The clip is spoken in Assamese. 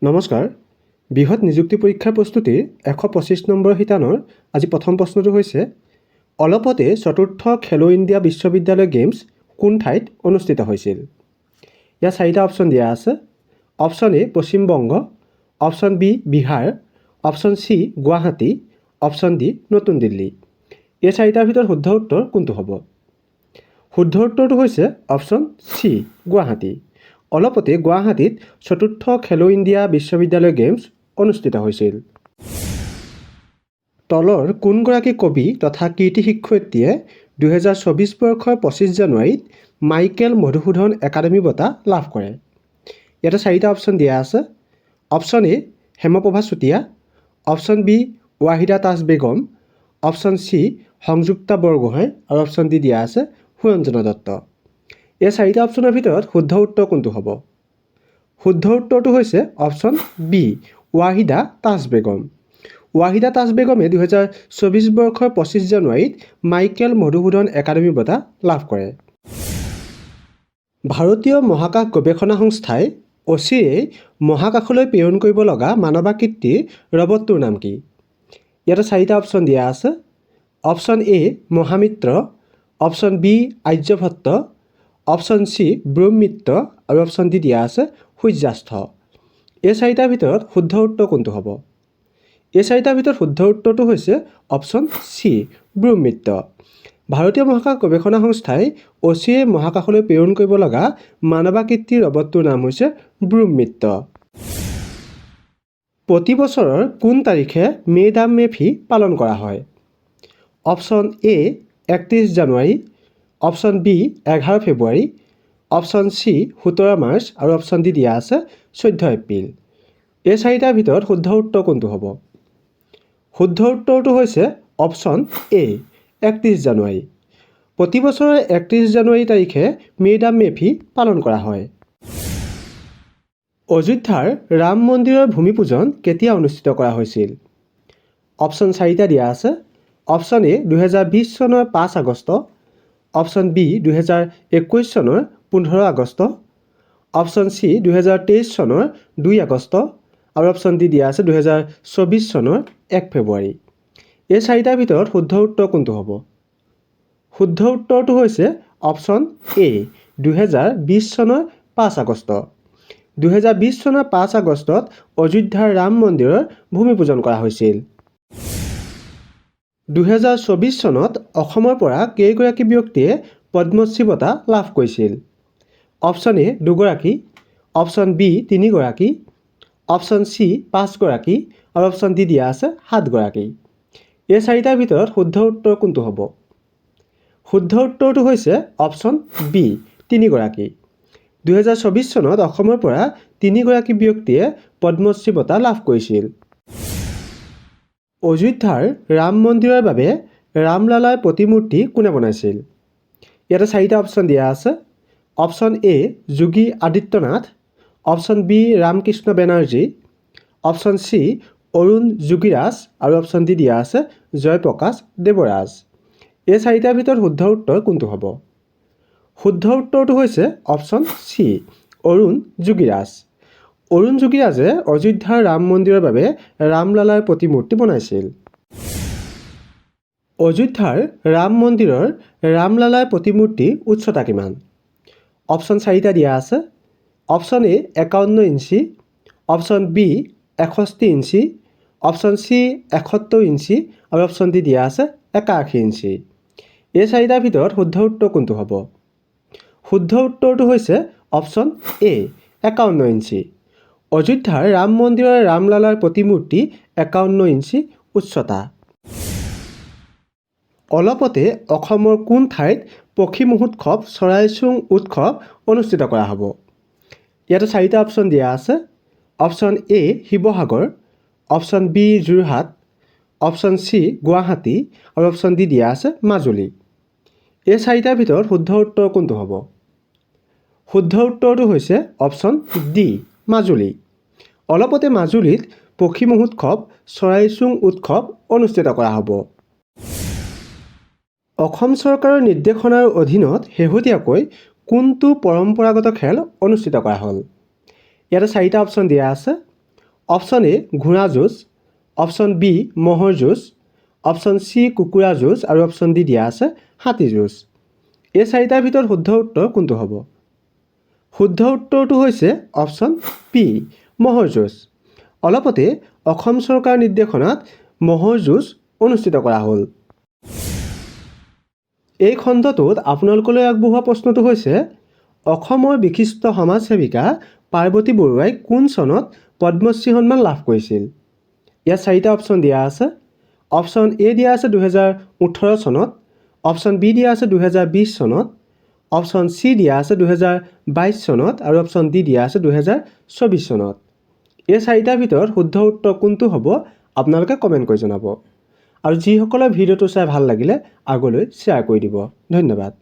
নমস্কাৰ বৃহৎ নিযুক্তি পৰীক্ষাৰ প্ৰস্তুতিৰ 125 নম্বৰ শিতানৰ আজি প্ৰথম প্ৰশ্নটো হৈছে অলপতে চতুৰ্থ খেলো ইণ্ডিয়া বিশ্ববিদ্যালয় গেমছ কোন ঠাইত অনুষ্ঠিত হৈছিল ইয়াৰ চাৰিটা অপচন দিয়া আছে option A Paschim Banga option B Bihar option C Guwahati option D নতুন দিল্লী এই চাৰিটাৰ ভিতৰত শুদ্ধ উত্তৰ কোনটো হ'ব শুদ্ধ উত্তৰটো হৈছে অপচন সি গুৱাহাটী অলপতে গুৱাহাটীত চতুৰ্থ খেলো ইণ্ডিয়া বিশ্ববিদ্যালয় গেমছ অনুষ্ঠিত হৈছিল তলৰ কোনগৰাকী কবি তথা কীৰ্তি শিক্ষয়িত্ৰীয়ে 2024 বৰ্ষৰ 25 জানুৱাৰীত মাইকেল মধুসূদন একাডেমী বঁটা লাভ কৰে ইয়াতে চাৰিটা অপচন দিয়া আছে option A Hemprabha Chutia option B Wahida Taj Begum option C Sanjukta Borgohain আৰু অপচন ডি দিয়া আছে সুৰঞ্জনা দত্ত এই চাৰিটা অপচনৰ ভিতৰত শুদ্ধ উত্তৰ কোনটো হ'ব শুদ্ধ উত্তৰটো হৈছে অপচন বি ৱাহিদা তাজ বেগম ৱাহিদা তাজ বেগমে 2024 বৰ্ষৰ 25 জানুৱাৰীত মাইকেল মধুসূদন একাডেমী বঁটা লাভ কৰে ভাৰতীয় মহাকাশ গৱেষণা সংস্থাই অচিৰেই মহাকাশলৈ প্ৰেৰণ কৰিব লগা মানৱাকৃতিৰ ৰবটটোৰ নাম কি ইয়াতে চাৰিটা অপচন দিয়া আছে option A Mahamitra option B Aryabhata option C Brahmitra আৰু অপচন ডি দিয়া আছে সূৰ্যাস্ত এই চাৰিটাৰ ভিতৰত শুদ্ধ উত্তৰ কোনটো হ'ব এই চাৰিটাৰ ভিতৰত শুদ্ধ উত্তৰটো হৈছে অপচন সি ব্ৰহ্মিত্ৰ ভাৰতীয় মহাকাশ গৱেষণা সংস্থাই অচিৰেই মহাকাশলৈ প্ৰেৰণ কৰিব লগা মানৱাকৃতিৰ ৰবটটোৰ নাম হৈছে ব্ৰহ্মিত্ৰ প্ৰতি বছৰৰ কোন তাৰিখে মে ডাম মে ফি পালন কৰা হয় অপচন এ 31 জানুৱাৰী অপচন বি 11 ফেব্ৰুৱাৰী অপচন সি 17 মাৰ্চ আৰু অপচন ডি দিয়া আছে 14 এপ্ৰিল এই চাৰিটাৰ ভিতৰত শুদ্ধ উত্তৰ কোনটো হ'ব শুদ্ধ উত্তৰটো হৈছে অপচন এ 31 জানুৱাৰী প্ৰতি বছৰে 31 জানুৱাৰী তাৰিখে মে ডাম মে ফি পালন কৰা হয় অযোধ্যাৰ ৰাম মন্দিৰৰ ভূমি পূজন কেতিয়া অনুষ্ঠিত কৰা হৈছিল অপচন চাৰিটা দিয়া আছে অপচন এ 2020 চনৰ 5 আগষ্ট অপচন বি 2021 চনৰ 15 আগষ্ট অপচন সি 2023 চনৰ 2 আগষ্ট আৰু অপচন ডি দিয়া আছে 2024 চনৰ 1 ফেব্ৰুৱাৰী এই চাৰিটাৰ ভিতৰত শুদ্ধ উত্তৰ কোনটো হ'ব শুদ্ধ উত্তৰটো হৈছে অপচন এ 2020 চনৰ 5 আগষ্ট 2020 চনৰ 5 আগষ্টত অযোধ্যাৰ ৰাম মন্দিৰৰ ভূমি পূজন কৰা হৈছিল 2024 চনত অসমৰ পৰা কেইগৰাকী ব্যক্তিয়ে পদ্মশ্ৰী বঁটা লাভ কৰিছিল অপচন এ 2 গৰাকী অপচন বি 3 গৰাকী অপচন সি 5 গৰাকী আৰু অপচন ডি দিয়া আছে 7 গৰাকী এই চাৰিটাৰ ভিতৰত শুদ্ধ উত্তৰ কোনটো হ'ব শুদ্ধ উত্তৰটো হৈছে অপচন বি 3 গৰাকী 2024 চনত অসমৰ পৰা 3 গৰাকী ব্যক্তিয়ে পদ্মশ্ৰী বঁটা লাভ কৰিছিল অযোধ্যাৰ ৰাম মন্দিৰৰ বাবে ৰামলালাৰ প্ৰতিমূৰ্তি কোনে বনাইছিল ইয়াতে চাৰিটা অপচন দিয়া আছে option A Yogi Adityanath option B Ramkrishna Banerjee option C Arun Yogiraj আৰু অপচন ডি দিয়া আছে জয়প্ৰকাশ দেৱৰাজ এই চাৰিটাৰ ভিতৰত শুদ্ধ উত্তৰ কোনটো হ'ব শুদ্ধ উত্তৰটো হৈছে অপচন সি অৰুণ যোগীৰাজ অৰুণ যোগীৰাজে অযোধ্যাৰ ৰাম মন্দিৰৰ বাবে ৰামলালাৰ প্ৰতিমূৰ্তি বনাইছিল অযোধ্যাৰ ৰাম মন্দিৰৰ ৰামলালাৰ প্ৰতিমূৰ্তিৰ উচ্চতা কিমান অপচন চাৰিটা দিয়া আছে অপচন এ 51 ইঞ্চি অপচন বি 61 ইঞ্চি অপচন সি 71 ইঞ্চি আৰু অপচন ডি দিয়া আছে 81 ইঞ্চি এই চাৰিটাৰ ভিতৰত শুদ্ধ উত্তৰ কোনটো হ'ব শুদ্ধ উত্তৰটো হৈছে অপচন এ 51 ইঞ্চি অযোধ্যাৰ ৰাম মন্দিৰৰ ৰামলালাৰ প্ৰতিমূৰ্তি 51 ইঞ্চি উচ্চতা অলপতে অসমৰ কোন ঠাইত পক্ষী মহোৎসৱ চৰাইচোং উৎসৱ অনুষ্ঠিত কৰা হ'ব ইয়াতে চাৰিটা অপচন দিয়া আছে option A Sivasagar option B Jorhat option C Guwahati আৰু অপচন ডি দিয়া আছে মাজুলী এই চাৰিটাৰ ভিতৰত শুদ্ধ উত্তৰ কোনটো হ'ব শুদ্ধ উত্তৰটো হৈছে অপচন ডি মাজুলী অলপতে মাজুলীত পক্ষী মহোৎসৱ চৰাইচোং উৎসৱ অনুষ্ঠিত কৰা হ'ব অসম চৰকাৰৰ নিৰ্দেশনাৰ অধীনত শেহতীয়াকৈ কোনটো পৰম্পৰাগত খেল অনুষ্ঠিত কৰা হ'ল ইয়াতে চাৰিটা অপচন দিয়া আছে অপশ্যন এ ঘোঁৰা যুঁজ, অপশ্যন বি ম'হৰ যুঁজ, অপশ্যন চি কুকুৰা যুঁজ আৰু অপশ্যন ডি দিয়া আছে হাতী যুঁজ। এই চাৰিটাৰ ভিতৰত শুদ্ধ উত্তৰ কোনটো হ'ব? শুদ্ধ উত্তৰটো হৈছে অপশ্যন পি ম'হৰ যুঁজ। অলপতে অসম চৰকাৰৰ নিৰ্দেশনাত ম'হৰ যুঁজ অনুষ্ঠিত কৰা হ'ল। এই খণ্ডটোত আপোনালোকলৈ আগবঢ়োৱা প্ৰশ্নটো হৈছে অসমৰ বিশিষ্ট সমাজ সেৱিকা পাৰ্বতী বৰুৱাই কোন চনত পদ্মশ্ৰী সন্মান লাভ কৰিছিল? ইয়াত চাৰিটা অপশ্যন দিয়া আছে। অপশ্যন এ দিয়া আছে 2018 চনত, অপশ্যন বি দিয়া আছে 2020 চনত, অপশ্যন চি দিয়া আছে 2022 চনত আৰু অপশ্যন ডি দিয়া আছে 2024 চনত। এই চাৰিটাৰ ভিতৰত শুদ্ধ উত্তৰ কোনটো হ'ব আপোনালোকে কমেণ্ট কৰি জনাব। আৰু যিসকলে ভিডিঅ'টো চাই ভাল লাগিলে আগলৈ শ্বেয়াৰ কৰি দিব। ধন্যবাদ।